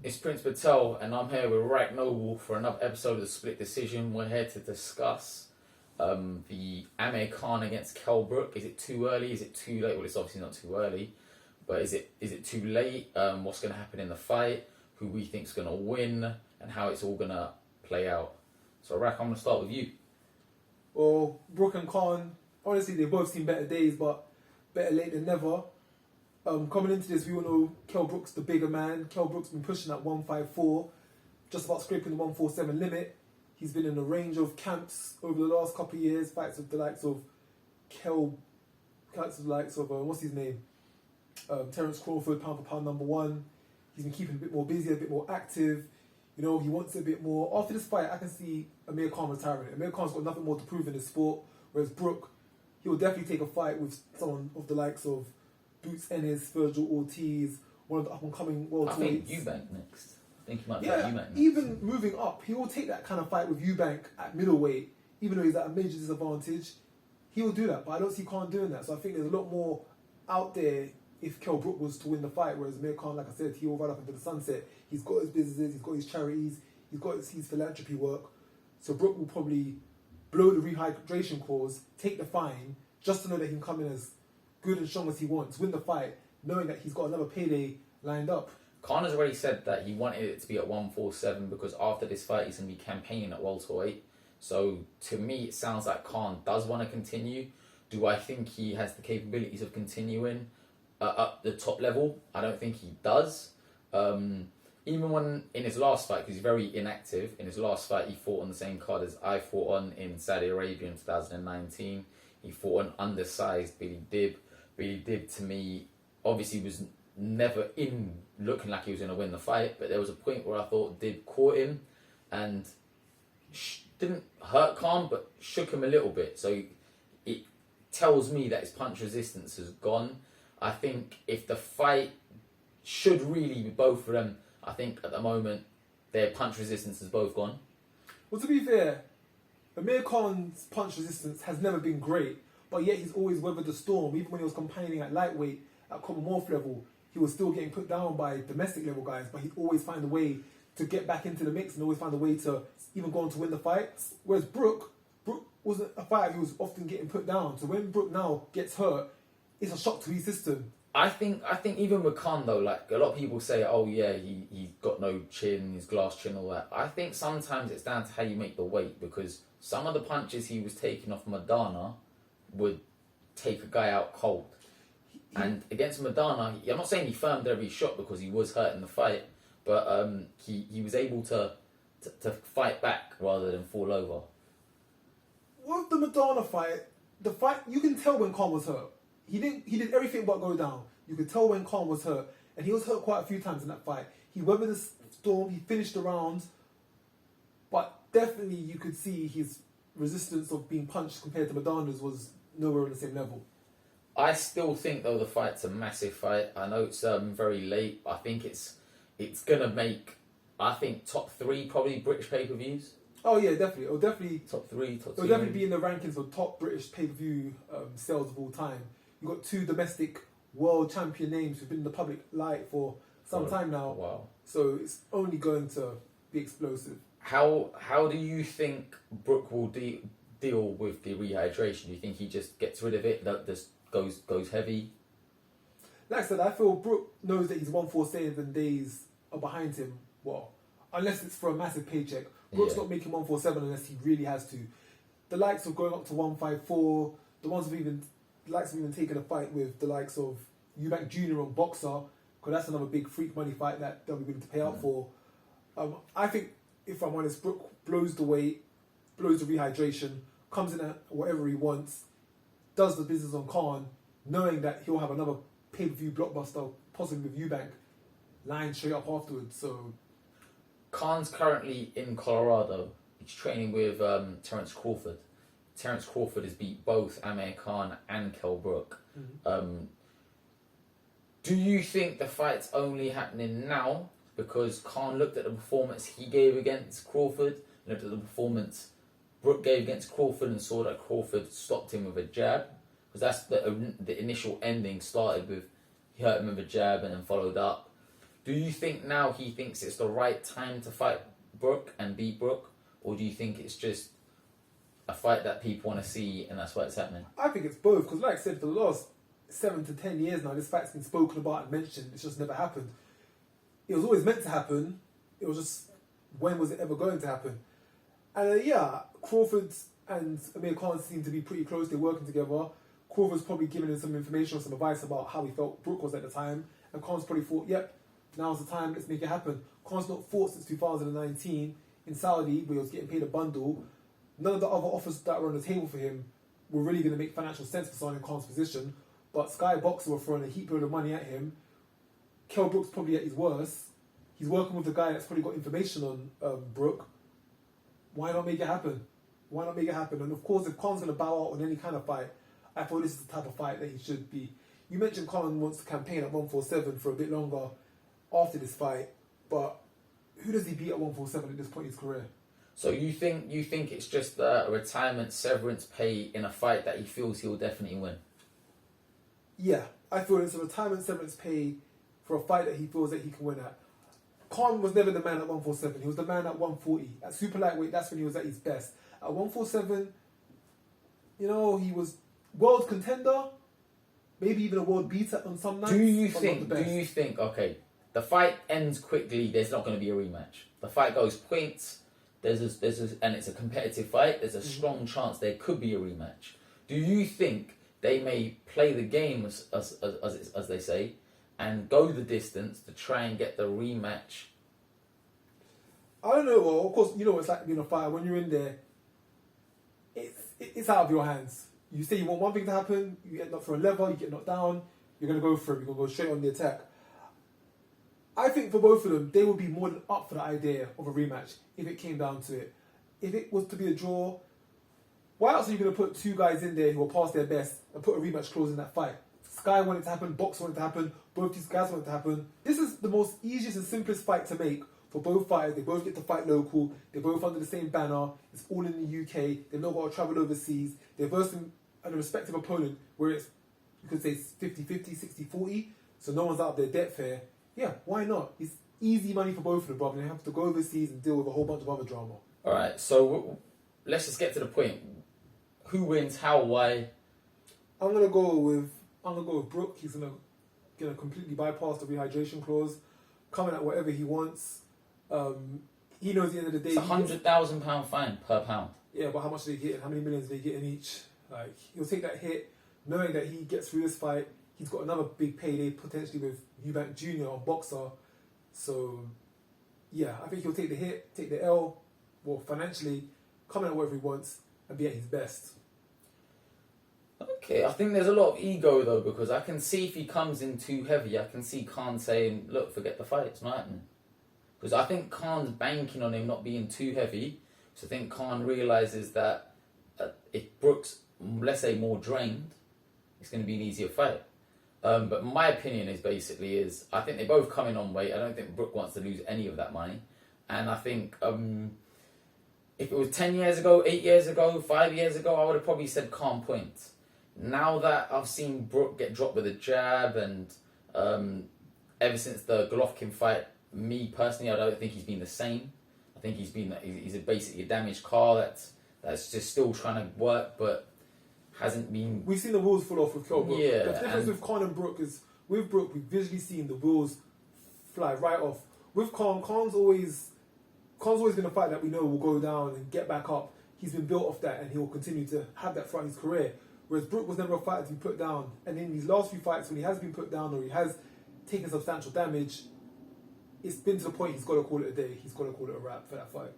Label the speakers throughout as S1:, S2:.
S1: It's Prince Patel, and I'm here with Rak Noble for another episode of the Split Decision. We're here to discuss the Amir Khan against Kell Brook. Is it too early? Is it too late? Well, it's obviously not too early, but is it too late? What's going to happen in the fight? Who we think's going to win, and how it's all going to play out. So, Rak, I'm going to start with you.
S2: Well, Brook and Khan, honestly, they've both seen better days, but better late than never. Coming into this, we all know Kell Brook's the bigger man. Kell Brook's been pushing at 154, just about scraping the 147 limit. He's been in a range of camps over the last couple of years, fights with the likes of what's his name? Terence Crawford, pound for pound #1. He's been keeping a bit more busy, a bit more active. You know, he wants a bit more. After this fight, I can see Amir Khan retiring. Amir Khan's got nothing more to prove in this sport, whereas Brook, he will definitely take a fight with someone of the likes of Boots Ennis, Virgil Ortiz, one of the up-and-coming welterweights.
S1: I think Eubank next. I think he might fight Eubank next.
S2: Even moving up, he will take that kind of fight with Eubank at middleweight, even though he's at a major disadvantage. He will do that, but I don't see Khan doing that. So I think there's a lot more out there if Kell Brook was to win the fight, whereas Amir Khan, like I said, he will ride up into the sunset. He's got his businesses, he's got his charities, he's got his philanthropy work. So Brook will probably blow the rehydration clause, take the fine, just to know that he can come in as good and strong as he wants, win the fight, knowing that he's got another payday lined up.
S1: Khan has already said that he wanted it to be at 147 because after this fight he's going to be campaigning at welterweight. So to me it sounds like Khan does want to continue. Do I think he has the capabilities of continuing at the top level? I don't think he does. Even when in his last fight, because he's very inactive, in his last fight he fought on the same card as I fought on in Saudi Arabia in 2019. He fought an undersized Billy Dib. Billy Dib, to me, obviously was never in looking like he was going to win the fight, but there was a point where I thought Dib caught him and didn't hurt Khan, but shook him a little bit. So it tells me that his punch resistance has gone. I think if the fight should really be both of them, I think at the moment their punch resistance has both gone.
S2: Well, to be fair, Amir Khan's punch resistance has never been great, but yet he's always weathered the storm. Even when he was campaigning at lightweight, at Commonwealth level, he was still getting put down by domestic level guys, but he'd always find a way to get back into the mix and always find a way to even go on to win the fight. Whereas Brook wasn't a fighter who was often getting put down. So when Brook now gets hurt, it's a shock to his system.
S1: I think even with Khan though, like a lot of people say, oh yeah, he's got no chin, his glass chin, all that. I think sometimes it's down to how you make the weight, because some of the punches he was taking off Madonna would take a guy out cold. And against Madonna, I'm not saying he firmed every shot because he was hurt in the fight, but he was able to fight back rather than fall over.
S2: With the Madonna fight, you can tell when Khan was hurt. He did everything but go down. You could tell when Khan was hurt, and he was hurt quite a few times in that fight. He weathered the storm, he finished the rounds, but definitely you could see his resistance of being punched compared to Madonna's was nowhere on the same level.
S1: I still think though the fight's a massive fight. I know it's very late. I think it's gonna make, I think, top 3 probably British pay-per-views.
S2: Oh yeah, definitely. It'll definitely
S1: top 3, top 2.
S2: It'll definitely be in the rankings of top British pay-per-view sales of all time. You've got 2 domestic world champion names who've been in the public light for some time now.
S1: Wow. So
S2: it's only going to be explosive.
S1: How do you think Brook will deal with the rehydration? Do you think he just gets rid of it, that just goes heavy?
S2: Like I said, I feel Brook knows that his 147 days are behind him. Well, unless it's for a massive paycheck. Brook's not making 147 unless he really has to. The likes of going up to 154, the likes of even taking a fight with the likes of Eubank Jr. on Boxer, because that's another big freak money fight that they'll be willing to pay out for. I think, if I'm honest, Brook blows the weight, blows the rehydration, comes in at whatever he wants, does the business on Khan, knowing that he'll have another pay-per-view blockbuster, possibly with Eubank, lying straight up afterwards. So
S1: Khan's currently in Colorado. He's training with Terence Crawford. Terence Crawford has beat both Amir Khan and Kell Brook. Mm-hmm. Do you think the fight's only happening now because Khan looked at the performance he gave against Crawford, looked at the performance Brook gave against Crawford and saw that Crawford stopped him with a jab? Because that's the initial ending started with, he hurt him with a jab and then followed up. Do you think now he thinks it's the right time to fight Brook and beat Brook, or do you think it's just a fight that people want to see and that's why it's happening?
S2: I think it's both, because like I said, for the last 7 to 10 years now, this fight's been spoken about and mentioned. It's just never happened. It was always meant to happen. It was just, when was it ever going to happen? And Crawford and Amir Khan seem to be pretty close. They're working together. Crawford's probably given him some information or some advice about how he felt Brook was at the time. And Khan's probably thought, yep, now's the time, let's make it happen. Khan's not fought since 2019 in Saudi, where he was getting paid a bundle. None of the other offers that were on the table for him were really going to make financial sense for someone in Khan's position. But Sky Boxer were throwing a heap load of money at him. Kell Brook's probably at his worst. He's working with the guy that's probably got information on Brook. Why not make it happen? Why not make it happen? And of course, if Khan's going to bow out on any kind of fight, I thought this is the type of fight that he should be. You mentioned Khan wants to campaign at 147 for a bit longer after this fight, but who does he beat at 147 at this point in his career?
S1: So you think it's just a retirement severance pay in a fight that he feels he'll definitely win?
S2: Yeah, I feel it's a retirement severance pay for a fight that he feels that he can win at. Khan was never the man at 147. He was the man at 140. At super lightweight, that's when he was at his best. At 147, he was world contender, maybe even a world beater on some nights.
S1: Do you think, okay, the fight ends quickly, there's not going to be a rematch. The fight goes points, and it's a competitive fight, there's a strong chance there could be a rematch. Do you think they may play the game, as they say, and go the distance to try and get the rematch?
S2: I don't know. Well, of course, you know what it's like being a fighter. When you're in there, it's out of your hands. You say you want one thing to happen, you get knocked for a lever, you get knocked down, you're going to go for it, you're going to go straight on the attack. I think for both of them, they would be more than up for the idea of a rematch if it came down to it. If it was to be a draw, why else are you going to put two guys in there who are past their best and put a rematch clause in that fight? Sky wanted it to happen, Box wanted it to happen, both these guys wanted it to happen. This is the most easiest and simplest fight to make for both fighters. They both get to fight local, they're both under the same banner, it's all in the UK, they've not got to travel overseas, they're versing a respective opponent where it's, you could say 50-50, 60-40, so no one's out of their depth here. Yeah, why not? It's easy money for both of them, brother. They have to go overseas and deal with a whole bunch of other drama.
S1: Alright, so let's just get to the point. Who wins, how, why?
S2: I'm gonna go with Brook. He's gonna completely bypass the rehydration clause, coming at whatever he wants. He knows at the end of the day
S1: It's £100,000 fine per pound.
S2: Yeah, but how much are they getting? How many millions are they getting each? Like, he'll take that hit, knowing that he gets through this fight. He's got another big payday potentially with Eubank Jr. on Boxer. So, yeah, I think he'll take the hit, take the L, well, financially, come at whatever he wants, and be at his best.
S1: Okay, I think there's a lot of ego though, because I can see if he comes in too heavy, I can see Khan saying, look, forget the fight, it's not happening. Because I think Khan's banking on him not being too heavy. So I think Khan realises that if Brook's, let's say, more drained, it's going to be an easier fight. But my opinion is I think they both come in on weight. I don't think Brook wants to lose any of that money. And I think if it was 10 years ago, 8 years ago, 5 years ago, I would have probably said Khan points. Now that I've seen Brook get dropped with a jab, and ever since the Golovkin fight, me personally, I don't think he's been the same. I think he's basically a damaged car that's just still trying to work, but hasn't been.
S2: We've seen the wheels fall off with Kell Brook.
S1: Yeah,
S2: the difference with Khan and Brook is with Brook, we've visually seen the wheels fly right off. With Khan's always been a fight that we know will go down and get back up. He's been built off that, and he will continue to have that throughout his career. Whereas Brook was never a fighter to be put down, and in these last few fights, when he has been put down or he has taken substantial damage, it's been to the point he's got to call it a day. He's got to call it a wrap for that fight.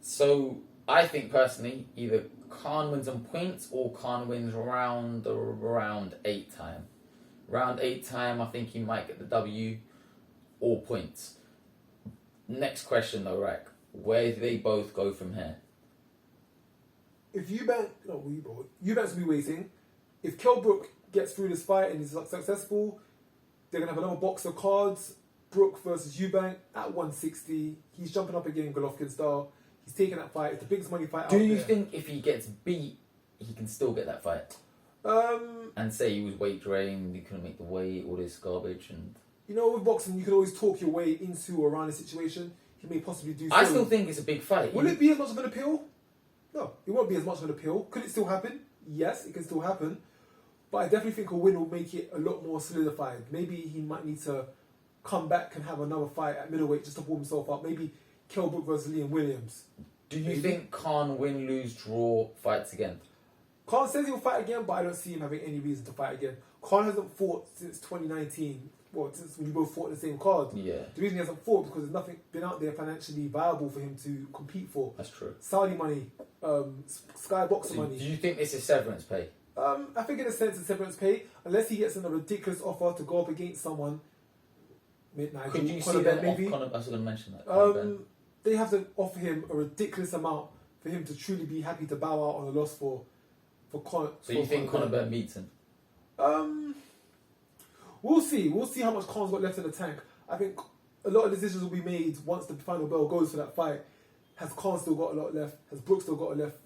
S1: So I think personally, either Khan wins on points or Khan wins round 8 time. Round 8 time, I think he might get the W or points. Next question though, Rak. Where do they both go from here?
S2: If Eubank's going to be waiting. If Kell Brook gets through this fight and is successful, they're going to have another box of cards. Brook versus Eubank at 160. He's jumping up again, Golovkin style. He's taking that fight. It's the biggest money fight out there.
S1: Do you think if he gets beat, he can still get that fight? And say he was weight drained, he couldn't make the weight, all this garbage, and
S2: you know, with boxing, you can always talk your way into or around a situation. He may possibly do so.
S1: I still think it's a big fight.
S2: Will it be as much of an appeal? No, it won't be as much of an appeal. Could it still happen? Yes, it can still happen. But I definitely think a win will make it a lot more solidified. Maybe he might need to come back and have another fight at middleweight just to warm himself up. Maybe Kell Brook versus Liam Williams.
S1: Do you think Khan win, lose, draw fights again?
S2: Khan says he'll fight again, but I don't see him having any reason to fight again. Khan hasn't fought since 2019. Well, since we both fought in the same card.
S1: Yeah.
S2: The reason he hasn't fought because there's nothing been out there financially viable for him to compete for.
S1: That's true.
S2: Saudi money, Sky Boxer money.
S1: Do you think this is severance pay?
S2: I think in a sense it's severance pay, unless he gets in a ridiculous offer to go up against someone.
S1: Could you see them
S2: maybe?
S1: I was going to mention that.
S2: They have to offer him a ridiculous amount for him to truly be happy to bow out on a loss for Conor.
S1: So you think Conor Ben beats him?
S2: We'll see. We'll see how much Connor's got left in the tank. I think a lot of decisions will be made once the final bell goes for that fight. Has Conor still got a lot left? Has Brook still got a left?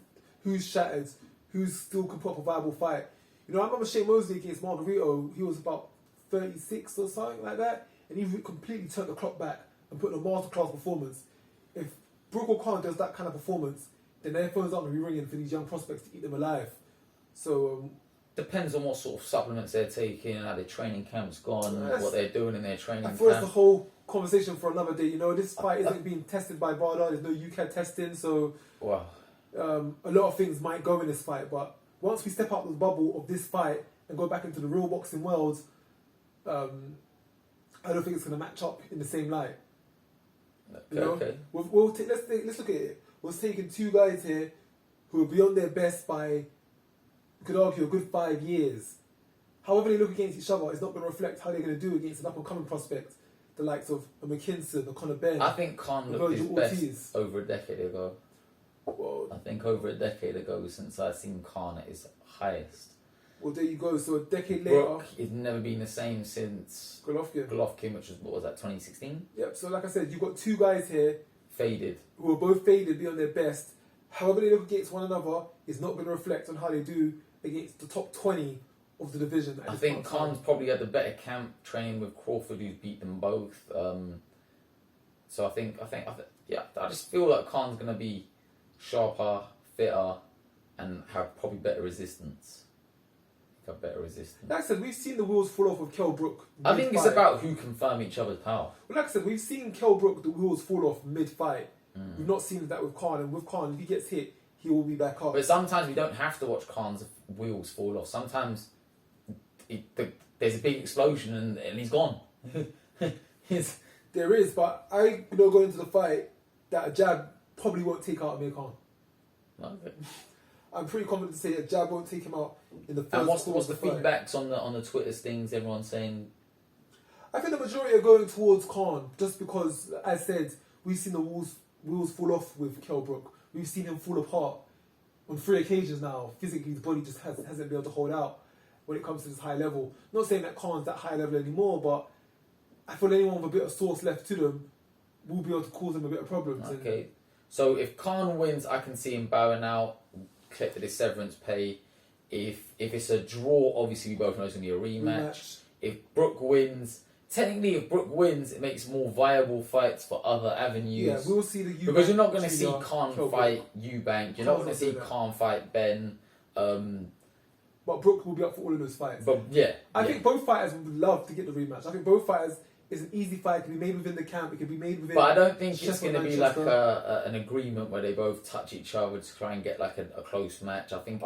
S2: Who's shattered? Who's still can put up a viable fight? You know, I remember Shane Mosley against Margarito. He was about 36 or something like that, and he completely turned the clock back and put in a masterclass performance. If Brook or Conor does that kind of performance, then their phones aren't going to be ringing for these young prospects to eat them alive. So
S1: depends on what sort of supplements they're taking, how their training camp's gone, what they're doing in their training camp.
S2: I thought it's the whole conversation for another day. You know, this fight isn't being tested by VADA. There's no UK testing, so
S1: wow.
S2: A lot of things might go in this fight. But once we step out of the bubble of this fight and go back into the real boxing world, I don't think it's going to match up in the same light.
S1: Okay,
S2: you know?
S1: okay.
S2: Let's look at it. We're taking two guys here who are beyond their best by, you could argue, a good 5 years. However they look against each other, it's not going to reflect how they're going to do against an up-and-coming prospect, the likes of a McKinson, a Conor Ben.
S1: I think Khan looked his best over a decade ago.
S2: Well,
S1: I think over a decade ago since I've seen Khan at his highest.
S2: Well, there you go. So a decade later...
S1: Brook has never been the same since Golovkin, which was, what was that, 2016?
S2: Yep, so like I said, you've got two guys here...
S1: Faded.
S2: Who are both faded beyond their best. However they look against one another is not going to reflect on how they do against the top 20 of the division.
S1: I think Khan's probably had the better camp training with Crawford, who's beat them both. So I think, I just feel like Khan's going to be sharper, fitter, and have probably better resistance.
S2: Like I said, we've seen the wheels fall off with Kell Brook.
S1: I think it's about who can firm each other's power.
S2: Well, like I said, we've seen Kell Brook, the wheels fall off mid-fight. We've not seen that with Khan, and with Khan, if he gets hit, he will be back up.
S1: But sometimes we don't have to watch Khan's wheels fall off. Sometimes there's a big explosion and he's gone.
S2: There is, but I go into the fight that a jab probably won't take out Amir Khan.
S1: Okay.
S2: I'm pretty confident to say a jab won't take him out in the first.
S1: And what's the feedbacks on the Twitter things? Everyone's saying.
S2: I think the majority are going towards Khan just because, as I said, we've seen the wheels fall off with Kell Brook. We've seen him fall apart on 3 occasions now. Physically, the body just hasn't been able to hold out when it comes to this high level. Not saying that Khan's that high level anymore, but I feel anyone with a bit of sauce left to them will be able to cause them a bit of problems.
S1: Okay, so if Khan wins, I can see him bowing out. Clip for this severance pay. If it's a draw, obviously we both know it's going to be a rematch. If Brook wins, technically if Brook wins, it makes more viable fights for other avenues.
S2: Yeah, we'll see the Eubank.
S1: Because you're not going to see Khan fight Eubank. You're not going to see Khan fight Ben.
S2: But Brook will be up for all of those fights.
S1: But yeah.
S2: I think both fighters would love to get the rematch. I think both fighters... It's an easy fight. It can be made within the camp. It can be made within...
S1: But I don't think it's going to be like an agreement where they both touch each other to try and get like a close match. I think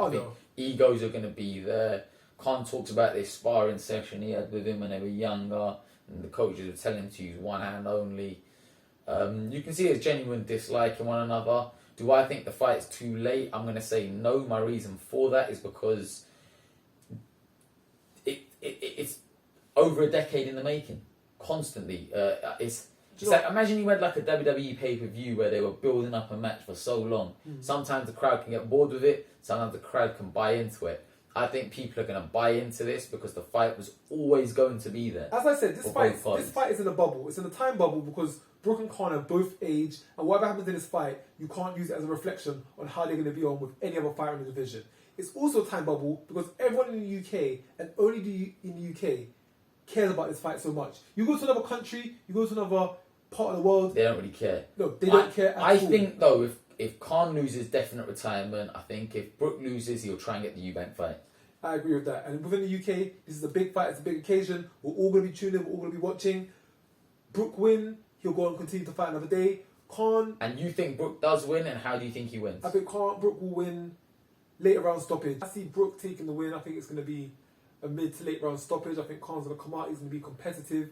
S1: egos are going to be there. Khan talks about this sparring session he had with him when they were younger, and the coaches were telling him to use one hand only. You can see there's genuine dislike in one another. Do I think the fight's too late? I'm going to say no. My reason for that is because it's over a decade in the making. Constantly, it's like, imagine you had like a WWE pay-per-view where they were building up a match for so long. Sometimes the crowd can get bored with it. Sometimes the crowd can buy into it. I think people are going to buy into this because the fight was always going to be there.
S2: As I said, this fight is in a bubble. It's in a time bubble because Brook and Khan are both age, and whatever happens in this fight, you can't use it as a reflection on how they're going to be on with any other fighter in the division. It's also a time bubble because everyone in the UK, and only in the UK, cares about this fight so much. You go to another country, you go to another part of the world.
S1: They don't really care.
S2: No, they don't care at all.
S1: I think though, if Khan loses, definite retirement. I think if Brook loses, he'll try and get the Eubank fight.
S2: I agree with that. And within the UK, this is a big fight. It's a big occasion. We're all going to be tuning in. We're all going to be watching. Brook win. He'll go and continue to fight another day. Khan.
S1: And you think Brook does win, and how do you think he wins?
S2: I think Brook will win later round stoppage. I see Brook taking the win. I think it's going to be a mid to late round stoppage. I think Khan's going to come out. He's going to be competitive.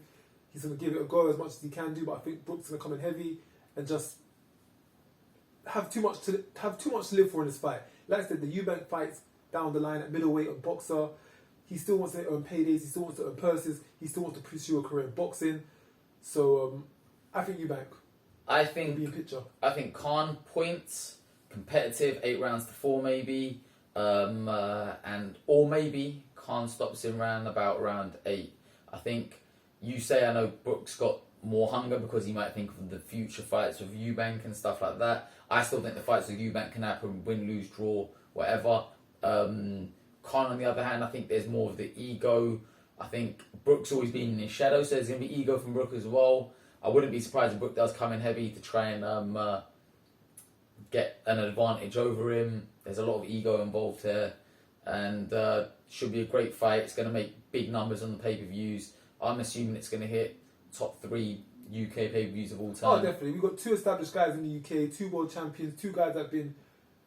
S2: He's going to give it a go as much as he can do. But I think Brook's going to come in heavy and just have too much to live for in this fight. Like I said, the Eubank fights down the line at middleweight of boxer. He still wants to earn paydays. He still wants to earn purses. He still wants to pursue a career in boxing. So I think Eubank.
S1: I think
S2: be in picture.
S1: I think Khan points, competitive, 8 rounds to 4 maybe, or maybe Khan stops him about round 8. I think you say I know Brook's got more hunger because he might think of the future fights with Eubank and stuff like that. I still think the fights with Eubank can happen, win, lose, draw, whatever. Khan, on the other hand, I think there's more of the ego. I think Brook's always been in his shadow, so there's going to be ego from Brook as well. I wouldn't be surprised if Brook does come in heavy to try and get an advantage over him. There's a lot of ego involved here, and should be a great fight. It's going to make big numbers on the pay-per-views. I'm assuming it's going to hit top 3 UK pay-per-views of all time.
S2: Oh, definitely. We've got 2 established guys in the UK, 2 world champions, 2 guys that have been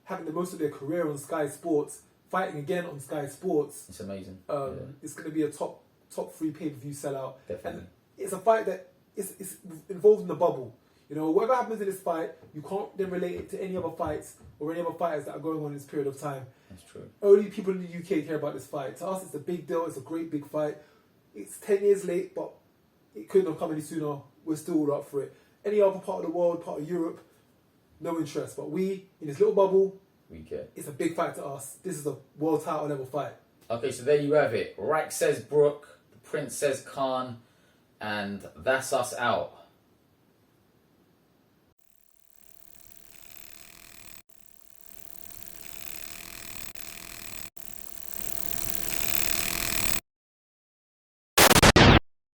S2: having the most of their career on Sky Sports, fighting again on Sky Sports.
S1: It's amazing.
S2: It's going to be a top 3 pay-per-view sellout.
S1: Definitely.
S2: And it's a fight that is involved in the bubble. You know, whatever happens in this fight, you can't then relate it to any other fights or any other fighters that are going on in this period of time.
S1: That's true.
S2: Only people in the UK care about this fight. To us, it's a big deal. It's a great big fight. It's 10 years late, but it couldn't have come any sooner. We're still all up for it. Any other part of the world, part of Europe, no interest. But we, in this little bubble,
S1: We care.
S2: It's a big fight to us. This is a world title level fight.
S1: Okay, so there you have it. Rak says Brook, the Prince says Khan, and that's us out.